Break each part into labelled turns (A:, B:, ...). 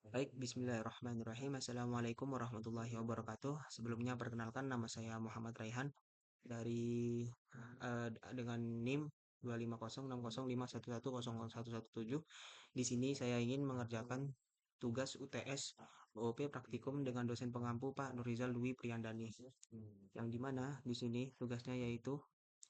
A: Baik, bismillahirrahmanirrahim. Assalamualaikum warahmatullahi wabarakatuh. Sebelumnya perkenalkan nama saya Muhammad Raihan dari dengan NIM 2506051100117. Di sini saya ingin mengerjakan tugas UTS OOP praktikum dengan dosen pengampu Pak Nurizal Dwi Priyandani. Yang dimana di sini tugasnya yaitu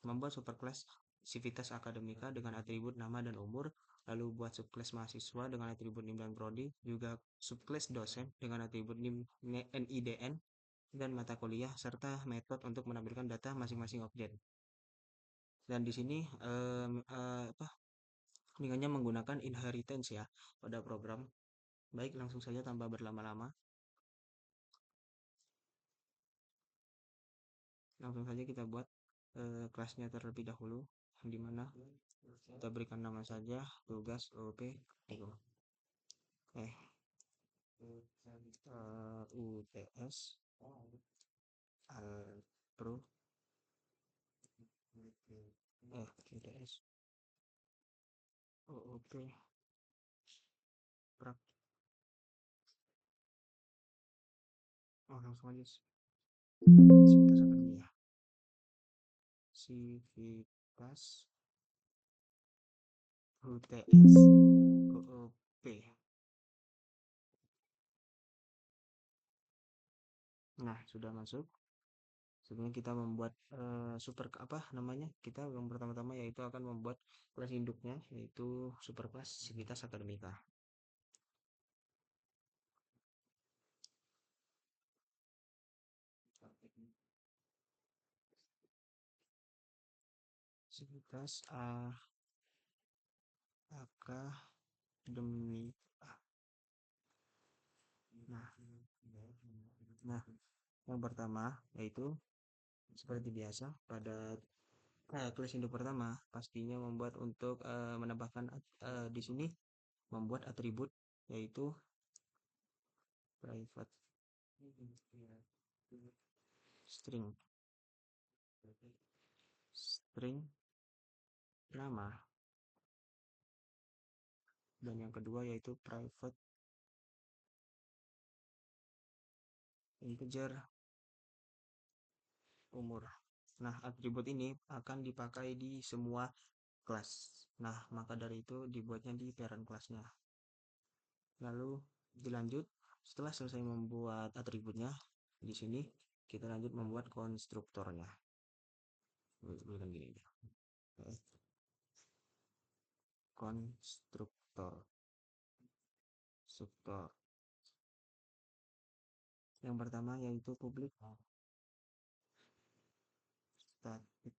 A: membuat superclass sivitas akademika dengan atribut nama dan umur, lalu buat subclass mahasiswa dengan atribut NIM dan prodi, juga subclass dosen dengan atribut NIM, NIDN, dan mata kuliah, serta metode untuk menampilkan data masing-masing objek. Dan di sini dengan menggunakan inheritance ya pada program. Baik, langsung saja tanpa berlama-lama. Langsung saja kita buat kelasnya terlebih dahulu, yang dimana kita berikan nama saja tugas OP. UTS Pro UTS OOP prak langsung aja Sivitas Akademia Sivitas UTS OOP. Nah, sudah masuk. Sebenarnya kita membuat super apa namanya? Kita yang pertama-tama yaitu akan membuat kelas induknya yaitu superclass Civitas Akademika. Civitas Akademika. Nah, nah, yang pertama yaitu seperti biasa pada kelas induk pertama pastinya membuat untuk menambahkan di sini membuat atribut yaitu private string string nama, dan yang kedua yaitu private integer umur. Nah, atribut ini akan dipakai di semua kelas. Nah, maka dari itu dibuatnya di parent kelasnya. Lalu dilanjut setelah selesai membuat atributnya, di sini kita lanjut membuat konstruktornya. Bukan gini aja. Konstruktor. Struktur. Yang pertama yaitu publik statik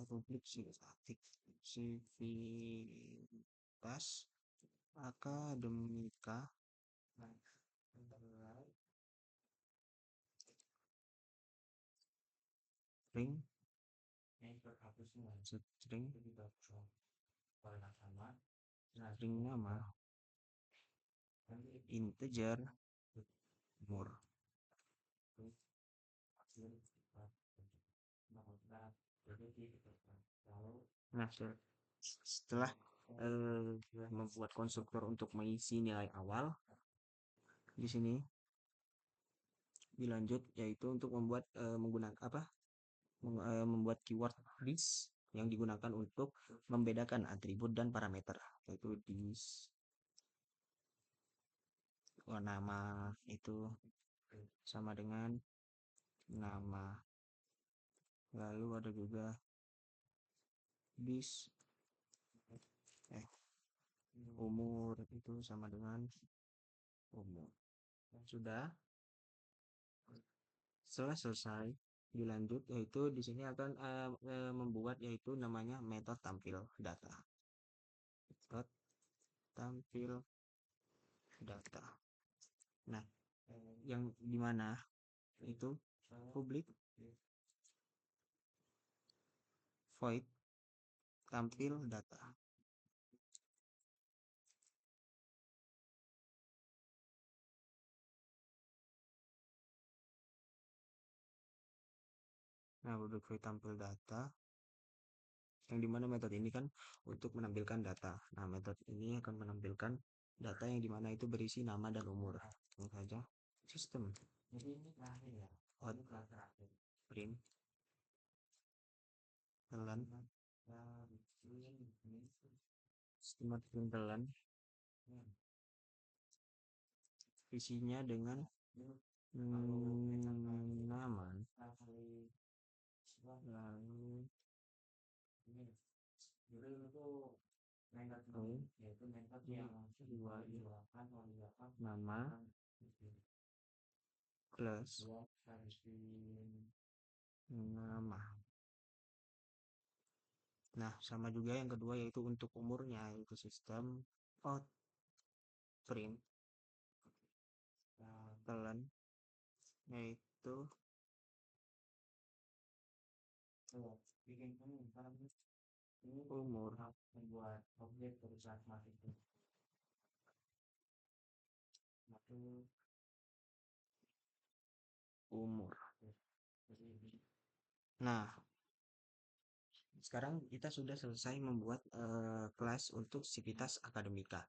A: publik statik Civitas Akademika string string string nama integer umur. Nah, setelah membuat konstruktor untuk mengisi nilai awal, di sini dilanjut yaitu untuk membuat menggunakan apa? Membuat keyword this yang digunakan untuk membedakan atribut dan parameter, yaitu this nama itu sama dengan nama, lalu ada juga this umur itu sama dengan umur. Sudah. Setelah selesai dilanjut yaitu di sini akan membuat yaitu namanya metode tampil data. Metode tampil data. Nah, yang dimana itu publik void tampil data. Nah, publik void tampil data, yang dimana metode ini kan untuk menampilkan data. Nah, metode ini akan menampilkan data yang dimana itu berisi nama dan umur. Langsung saja sistem out print telan sistem out print telan isinya dengan nama lalu nama plus nama. Nah, sama juga yang kedua yaitu untuk umurnya, yaitu sistem out print telan yaitu umur umur. Nah, sekarang kita sudah selesai membuat kelas untuk sivitas akademika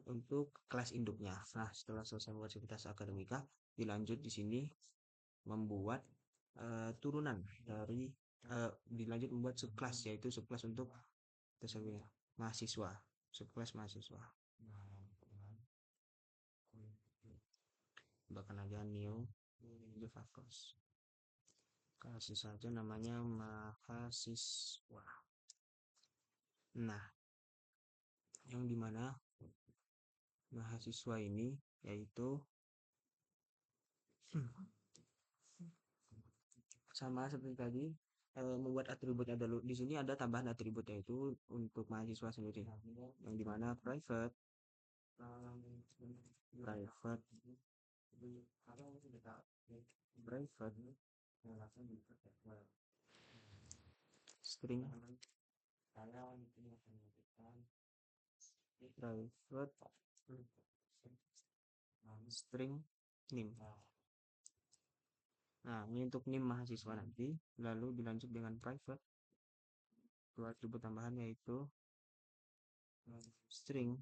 A: untuk kelas induknya. Nah, setelah selesai membuat sivitas akademika, dilanjut di sini membuat turunan dari dilanjut membuat subkelas, yaitu subkelas untuk mahasiswa, subkelas mahasiswa. Bahkan aja new Java class, kasih saja namanya mahasiswa. Nah, yang dimana mahasiswa ini yaitu sama seperti tadi, membuat atributnya dulu. Di sini ada tambahan atribut yaitu untuk mahasiswa sendiri, yang dimana private string private string name. Nah, ini untuk name mahasiswa nanti, lalu dilanjut dengan private. Dua atribut tambahan yaitu string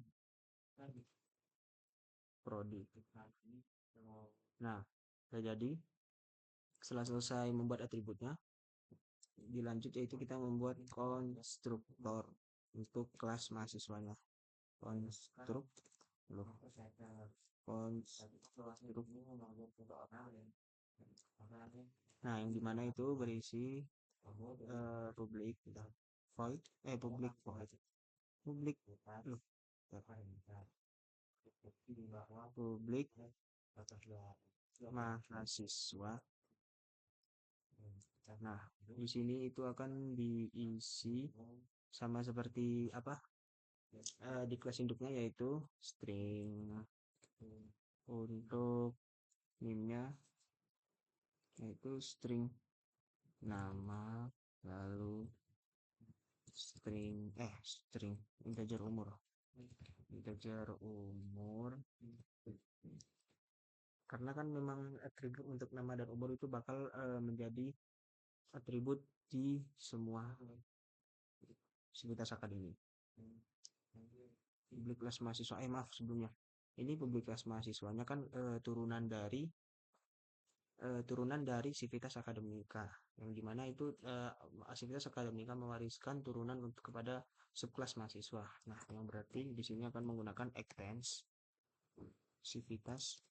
A: prodi. Nah, jadi setelah selesai membuat atributnya, dilanjut yaitu kita membuat konstruktor untuk kelas mahasiswanya. Konstruk Nah, yang dimana itu berisi public void public void public public mahasiswa. Nah, di sini itu akan diisi sama seperti apa di kelas induknya, yaitu string untuk name-nya yaitu string nama, lalu string integer umur karena kan memang atribut untuk nama dan umur itu bakal menjadi atribut di semua sivitas akademik. Publik kelas mahasiswa maaf sebelumnya, ini publik kelas mahasiswanya kan turunan dari sivitas akademika, yang dimana itu sivitas akademika mewariskan turunan untuk kepada subkelas mahasiswa. Nah, yang berarti di sini akan menggunakan extends sivitas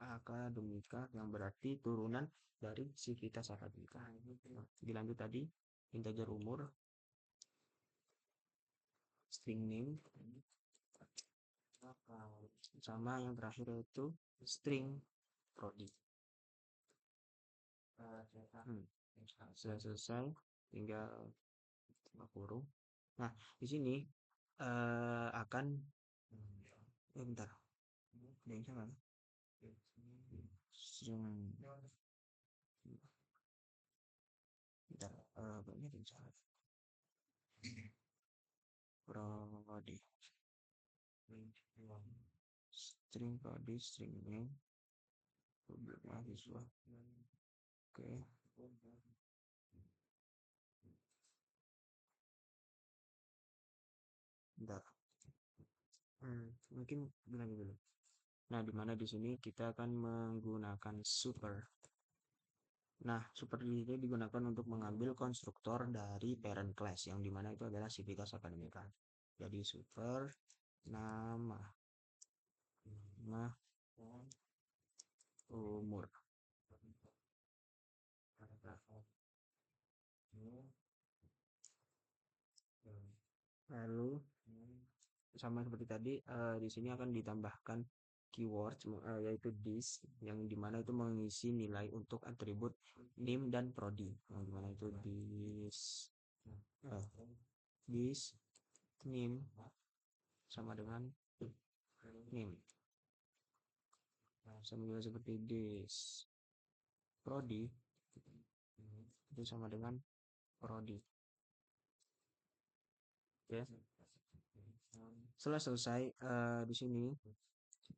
A: akademika, yang berarti turunan dari sivitas akademika. Nah, dilanjut tadi integer umur, string name, sama yang terakhir itu string prodi. Sudah selesai, tinggal kurung. Nah, di sini akan bentar. Banyak yang salah. Prodi. String prodi, string name, publik mahasiswa. Oke. Bentar. Mungkin bilang dulu. Nah, di mana di sini kita akan menggunakan super. Nah, super ini digunakan untuk mengambil konstruktor dari parent class, yang dimana itu adalah Civitas Academica. Jadi super nama, nama umur. Lalu sama seperti tadi, di sini akan ditambahkan keyword, yaitu this, yang dimana itu mengisi nilai untuk atribut nim dan prodi, yang dimana itu eh, this nim sama dengan nim, sama juga seperti this prodi itu sama dengan prodi. Ya, setelah selesai, di sini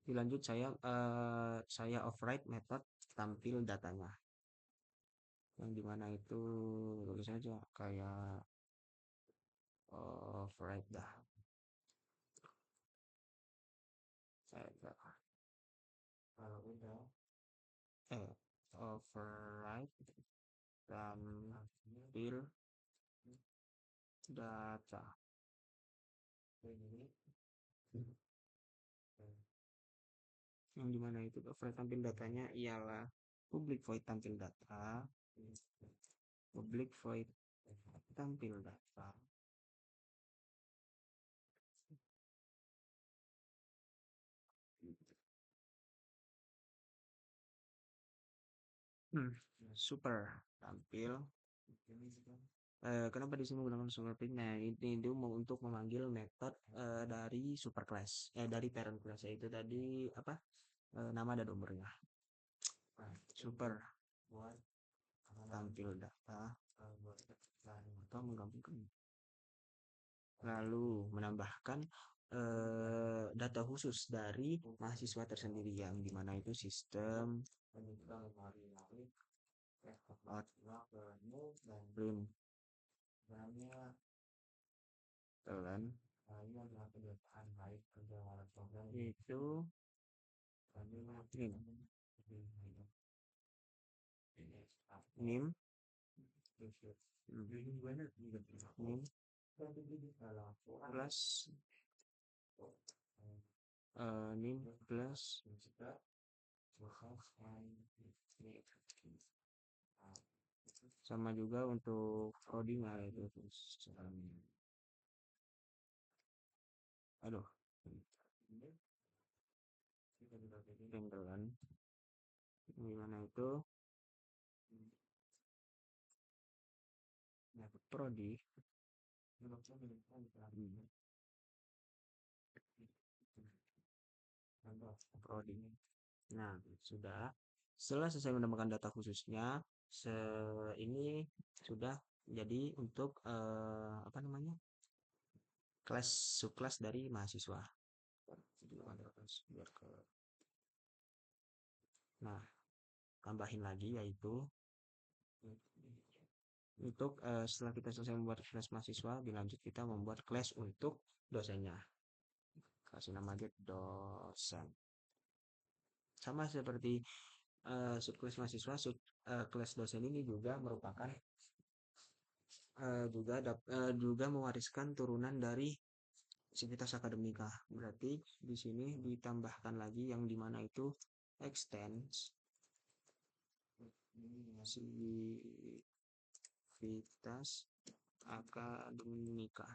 A: dilanjut, saya override method tampil datanya, yang dimana itu tulis aja kayak override dah, eh override tampil data, yang dimana itu override tampil datanya ialah public void tampil data, public void tampil data. Super tampil. Kenapa di sini menggunakan super print? Nah, ini itu untuk memanggil metode dari superclass, dari parent class, yaitu tadi apa, nama dan umurnya. Super tampil data atau menggabungkan, lalu menambahkan data khusus dari mahasiswa tersendiri, yang dimana itu sistem print kalian itu nim plus nim plus sama juga untuk coding itu aduh tinggalan gimana itu prodi prodi. Nah, sudah. Setelah selesai menemukan data khususnya, ini sudah jadi untuk apa namanya, kelas subkelas dari mahasiswa. Nah, tambahin lagi yaitu untuk setelah kita selesai membuat kelas mahasiswa, dilanjut kita membuat kelas untuk dosennya. Kasih nama dia dosen. Sama seperti subkelas mahasiswa, kelas dosen ini juga merupakan juga mewariskan turunan dari Civitas Academica. Berarti di sini ditambahkan lagi yang dimana itu extends Civitas Academica.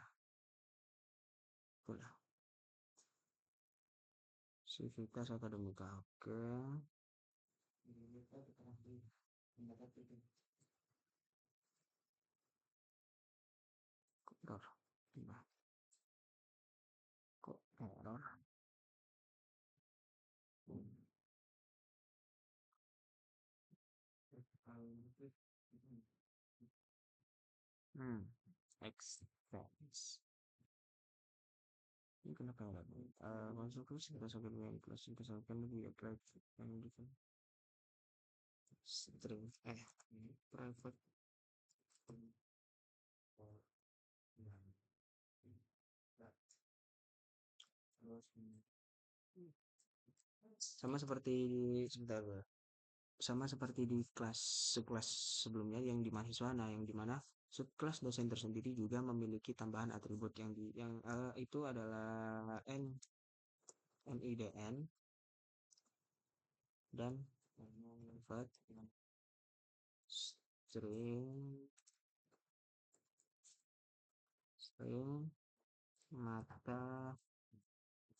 A: Civitas Academica. Oke. Error. Kok error? Extends. Ini kenapa enggak? Konstruksi berdasarkan yang kelas berdasarkan lebih apply yang gitu. String private Sama seperti sebentar, sama seperti di kelas sebelumnya yang di mahasiswa, nah yang dimana subkelas dosen tersendiri juga memiliki tambahan atribut yang itu adalah NIDN dan private string string mata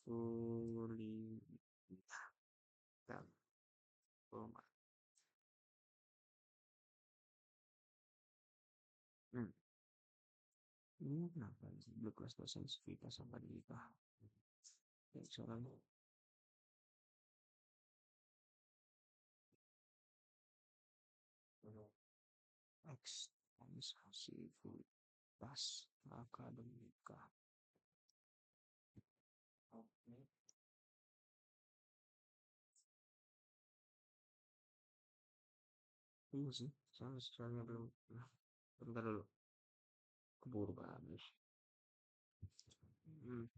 A: kuliah. Hmm. Ini kenapa sih blue class dosen kita sampai di soalnya ekstensivitas akademika. Iya sih, soalnya belum. Nah, bentar dulu, keburu banget. Hmm.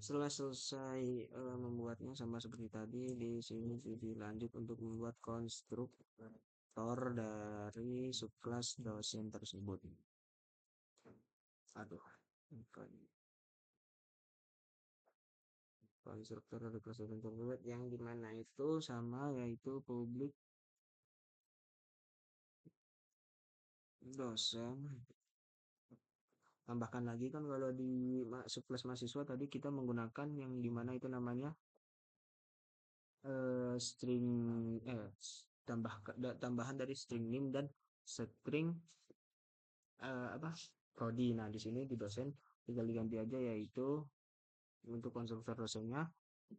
A: Setelah selesai membuatnya sama seperti tadi, di sini dilanjut untuk membuat konstruktor dari subkelas dosen tersebut. Aduh, konstruktor dari kelas dosen tersebut yang dimana itu sama yaitu publik dosen. Tambahkan lagi kan kalau di subkelas mahasiswa tadi kita menggunakan yang dimana itu namanya string tambahan dari string name dan string apa prodi. Nah, di sini di dosen tinggal diganti aja yaitu untuk konstruktor dosennya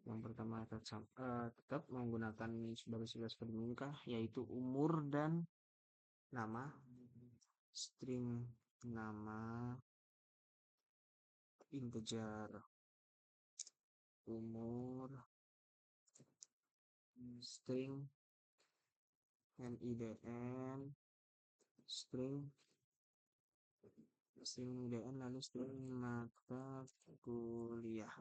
A: yang pertama tetap menggunakan sebagai sila seperti nikah yaitu umur dan nama, string nama integer umur, string NIDN, string IDN lalu string mata kuliah.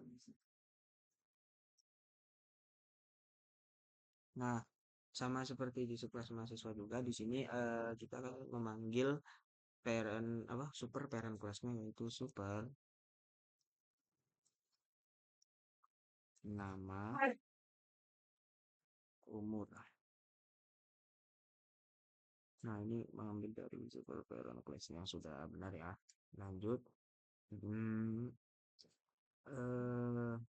A: Nah, sama seperti di sekelas mahasiswa juga di sini kita akan memanggil parent apa super parent kelasnya yaitu super nama umur. Nah, ini mengambil dari super parent kelasnya sudah benar ya. Lanjut. Hmm, eh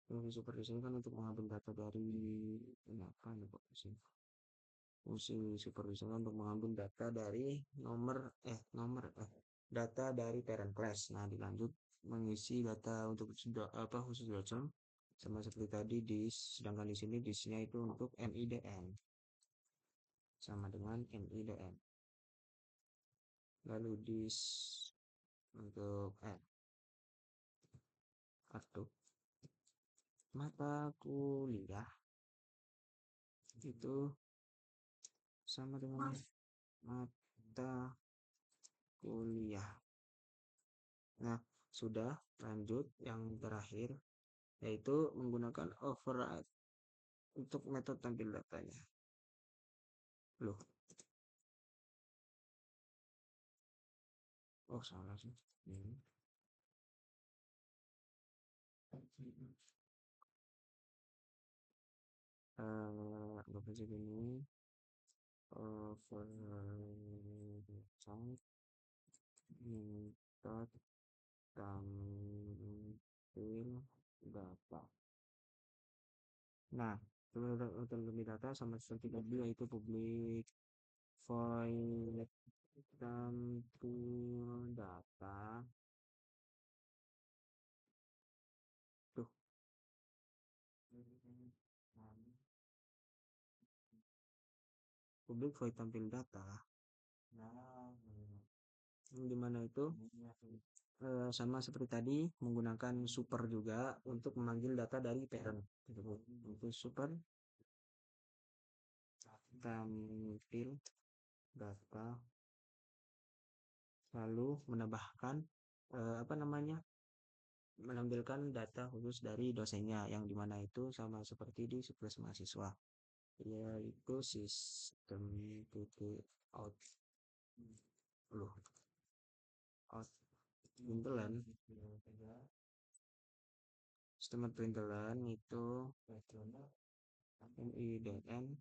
A: fungsi super di sini kan untuk mengambil data dari apa ya Pak sih? Fungsi super di sini untuk mengambil data dari data dari parent class. Nah, dilanjut mengisi data untuk apa khusus dosen sama seperti tadi sedangkan di sini disnya itu untuk NIDN sama dengan NIDN. Lalu untuk kartu mata kuliah itu sama dengan mata kuliah. Nah, sudah lanjut yang terakhir yaitu menggunakan override untuk metode tampil datanya. Loh, oh salah sih. Ini. Anggap aja gini. Override metode tampil data. Nah, untuk lebih data sama seperti tadi yaitu publik void tampil data. Tuh. Publik void tampil data. Di mana itu sama seperti tadi menggunakan super juga untuk memanggil data dari parent. Itu super tampil data lalu menambahkan apa namanya, menampilkan data khusus dari dosennya yang dimana itu sama seperti di Survei mahasiswa, yaitu sistem titik out loh out printelan. Sistem printelan itu MIDN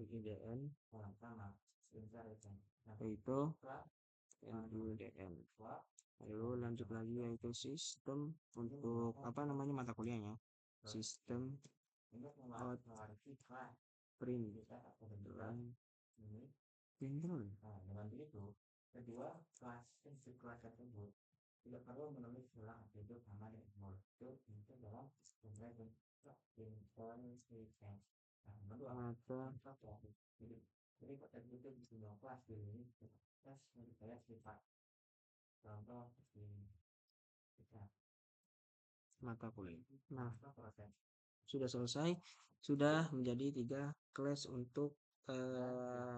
A: IDN itu MIDN. Lalu lanjut lagi yaitu sistem untuk apa namanya mata kuliahnya, sistem out print printelan. Mata kuliah. Nah, sudah selesai, sudah menjadi 3 kelas untuk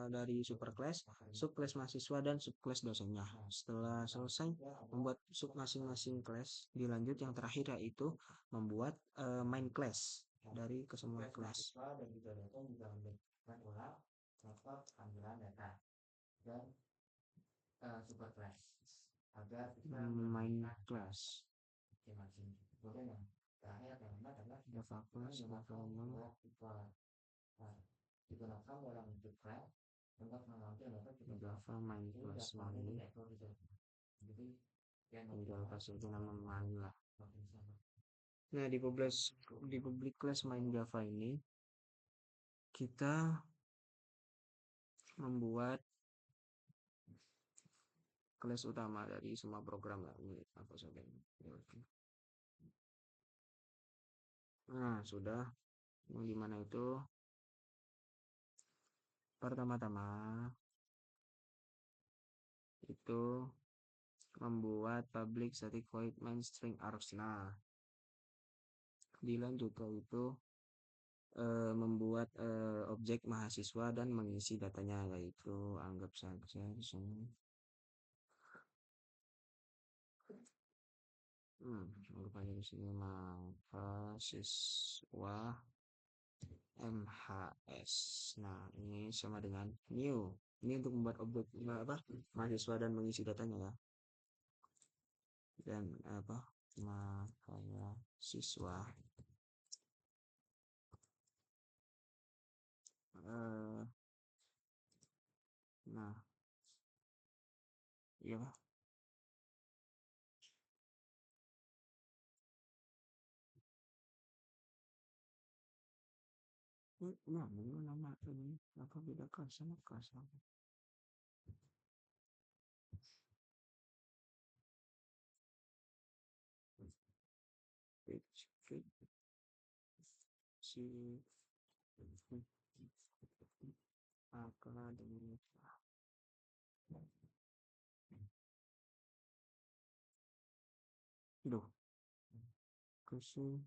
A: dari super kelas, subkelas mahasiswa dan subkelas dosennya. Setelah selesai membuat sub masing-masing kelas, dilanjut yang terakhir yaitu membuat main kelas dari kesemua kelas. Main kelas. Java class Java main class main tinggal kasih itu nama main lah. Nah, di public class main Java ini kita membuat kelas utama dari semua program lah. Ini apa saja. Nah, sudah yang dimana itu pertama-tama itu membuat public static void main string args. Nah, dilanjut itu membuat objek mahasiswa dan mengisi datanya, yaitu anggap saja di sini anggap aja di sini mahasiswa MHS. Nah, ini sama dengan new. Ini untuk membuat objek apa mahasiswa dan mengisi datanya ya. Dan apa mahasiswa nah iya Pak. Nah, ini nama ini apa beda kelas sama kelas apa? Si akademi Duh, kusum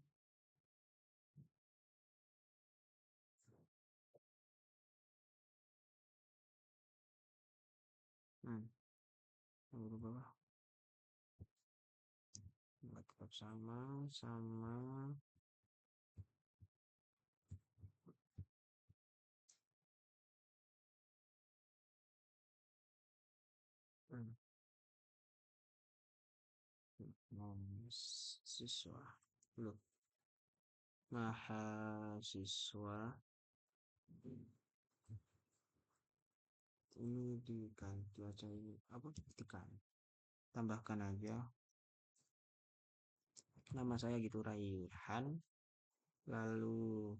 A: yang berubah tetap sama mahasiswa loh mahasiswa ini diganti aja ini apa tambahkan aja nama saya gitu Raihan, lalu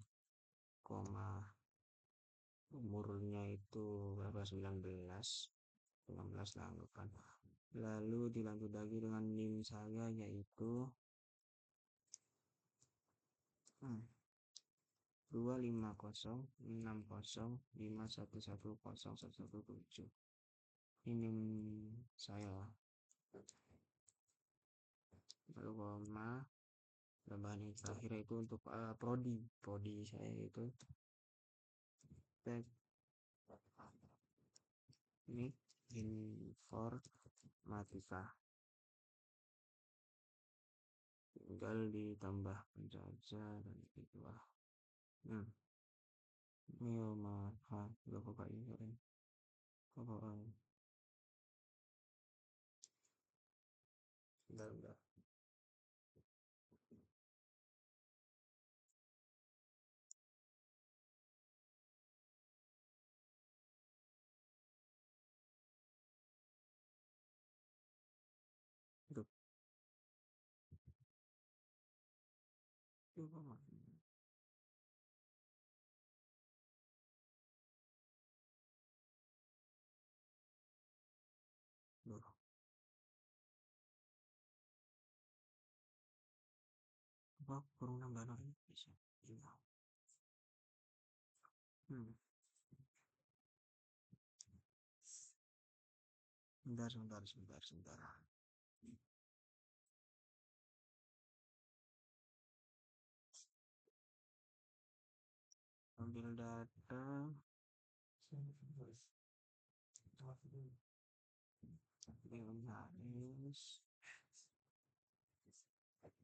A: koma umurnya itu berapa 19 lah anggapan, lalu dilanjut lagi dengan NIM saya yaitu 25060511017 ini saya, lalu koma tambahan yang terakhir itu untuk prodi saya itu teknik informatika, tinggal ditambahkan saja dan itulah. Neo maha gak apa ini keren apa bentar Duh, coba Duh, apa kurang nambah lagi bisa iya. hmm. Sebentar. Ambil data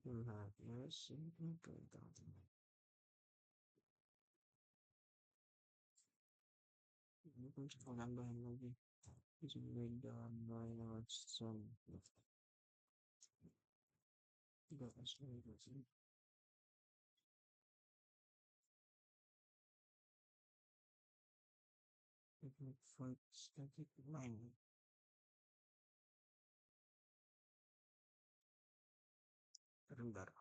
A: Harus ini ini pun cukup nambahin lagi beda Watson tidak asli teknik void static line bentar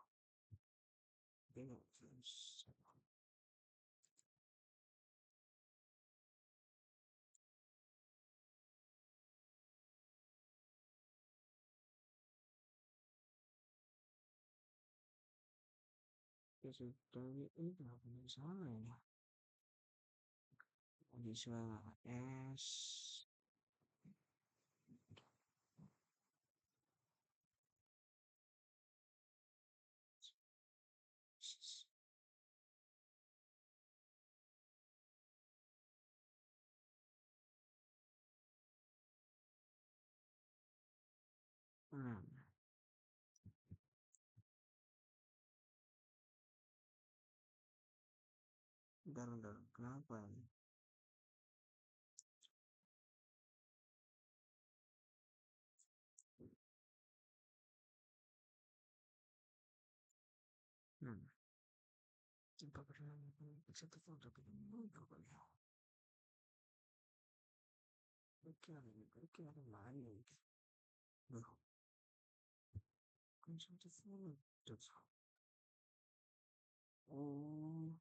A: dari ini kenapa salah ini visual S hmm. bentar kenapa ini hmm. Coba pernah satu foto oke ada mana Duh, kan satu foto oh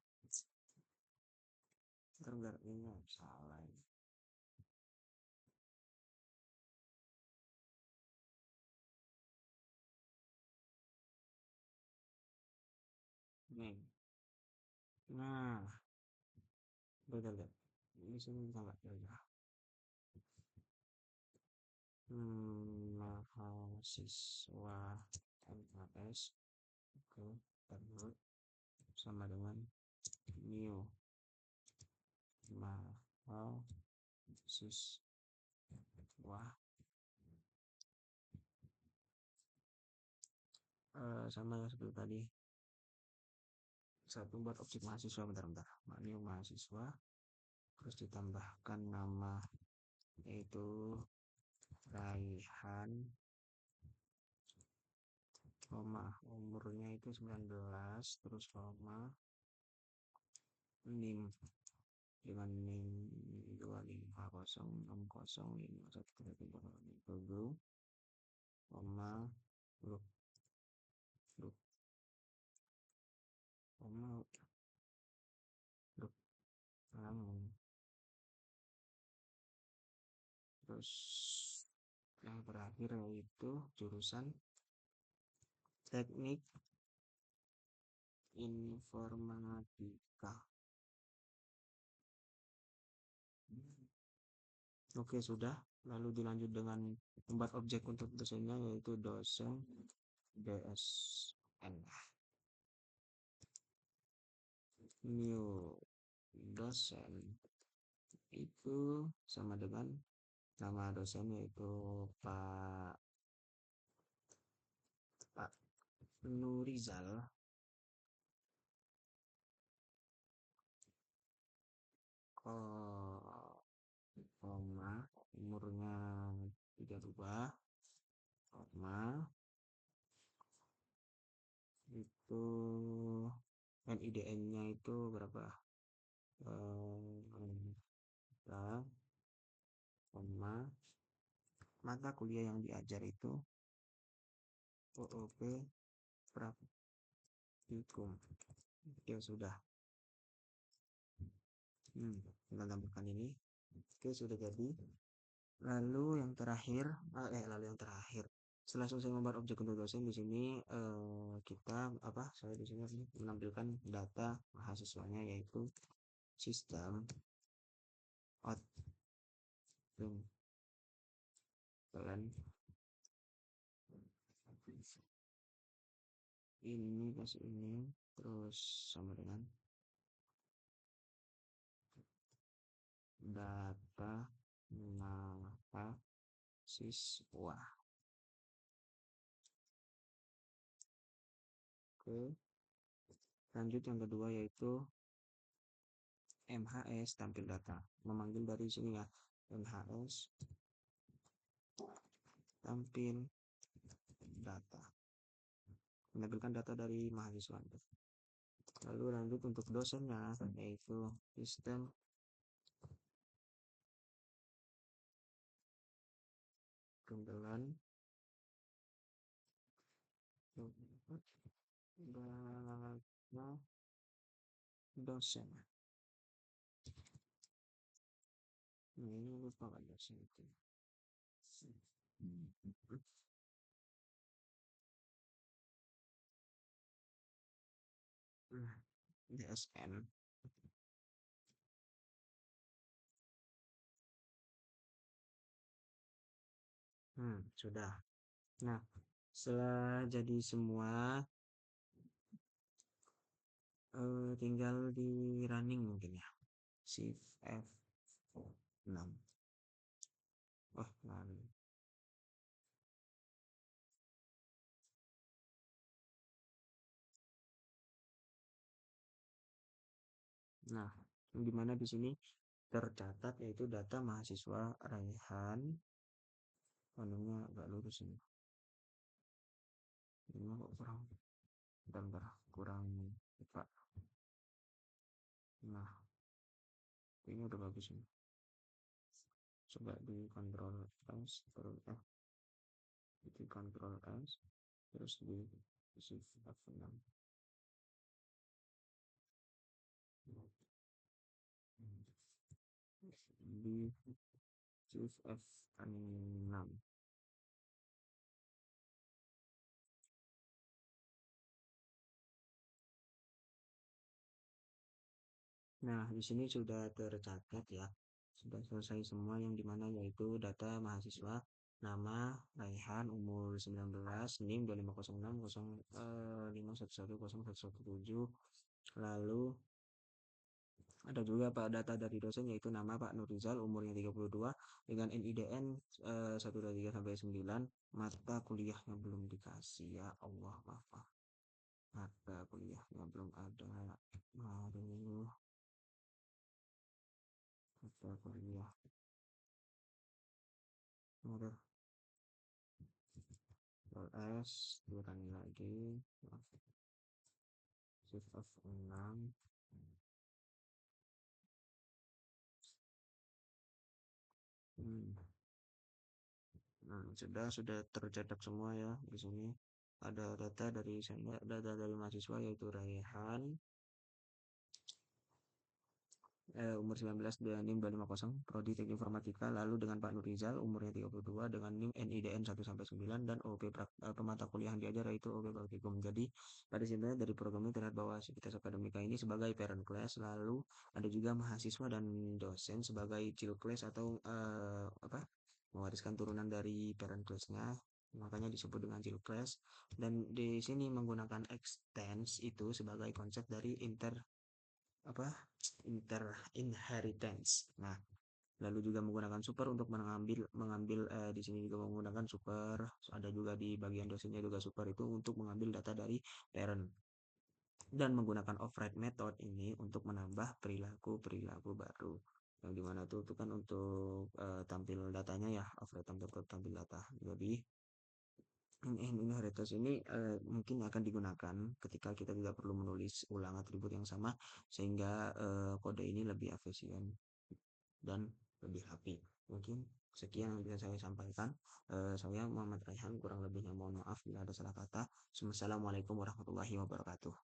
A: bentar ini salah ini nih nah betul ini sini salah ya mahasiswa MAS ke Tersebut sama dengan new mahasiswa sama ya seperti tadi saya buat objek mahasiswa bentar new mahasiswa terus ditambahkan nama yaitu Raihan umurnya itu 19 terus NIM dengan NIM 250605133 grup grup grup terus yang terakhir yaitu jurusan teknik informatika. Oke sudah lalu dilanjut dengan membuat objek untuk dosennya yaitu dosen DSN new dosen itu sama dengan nama dosen yaitu Pak Pak Nurizal, koma, umurnya 32, koma, itu NIDN-nya itu berapa? Berapa, koma, mata kuliah yang diajar itu OOP Praktikum. Oke, sudah. Tinggal tambahkan ini. Oke, sudah jadi. Lalu yang terakhir. Setelah selesai membuat objek untuk dosen di sini kita saya di sini menampilkan data mahasiswanya yaitu sistem output kalian ini pas ini terus sama dengan data mahasiswa. Oke, lanjut yang kedua yaitu MHS tampil data, memanggil dari sini ya, MHS tampil data, menampilkan data dari mahasiswa. Lalu lanjut untuk dosennya yaitu sistem tampilan data dosen. Ini lupa kan dosen itu. DSN. Sudah. Nah, setelah jadi semua tinggal di running mungkin ya. Shift F6. Oh, lalu. Nah, di mana di sini tercatat yaitu data mahasiswa Raihan. Menunya agak lurus ini. Ini kok kurang, bentar, kurang cepat. Nah, ini udah bagus ini. Coba di Ctrl S, di Ctrl S, terus di Shift F6. Di Shift F6. Nah, di sini sudah tercatat ya. Sudah selesai semua yang dimana yaitu data mahasiswa, nama Raihan, umur 19, NIM 250605110117. Lalu ada juga Pak data dari dosen yaitu nama Pak Nurizal, umurnya 32 dengan NIDN 123 sampai 9. Mata kuliahnya belum dikasih, ya Allah, maaf. Mata kuliahnya belum ada. Aduh, mata kuliah. Udah. S diulangi lagi. Shift F6. Nah, sudah tercetak semua ya di sini. Ada data dari saya, data dari mahasiswa yaitu Raihan, umur 19 dengan NIM 250, Prodi Teknik Informatika, lalu dengan Pak Nurizal, umurnya 32 dengan NIM NIDN 1 sampai 9 dan OP pemata kuliah yang diajar yaitu OP Praktikum. Jadi pada sini dari program ini terlihat bahwa Sivitas Akademika ini sebagai parent class, lalu ada juga mahasiswa dan dosen sebagai child class atau mewariskan turunan dari parent class-nya, makanya disebut dengan child class. Dan di sini menggunakan extends itu sebagai konsep dari inheritance. Nah, lalu juga menggunakan super untuk mengambil mengambil di sini juga menggunakan super, ada juga di bagian dosennya juga super itu untuk mengambil data dari parent, dan menggunakan override method ini untuk menambah perilaku-perilaku baru. Yang dimana tuh kan untuk tampil datanya ya, override tampil data. Jadi inheritance ini mungkin akan digunakan ketika kita tidak perlu menulis ulang atribut yang sama, sehingga kode ini lebih efisien dan lebih rapi. Mungkin sekian yang bisa saya sampaikan. Saya Muhammad Raihan, kurang lebihnya mohon maaf bila ada salah kata. Wassalamualaikum warahmatullahi wabarakatuh.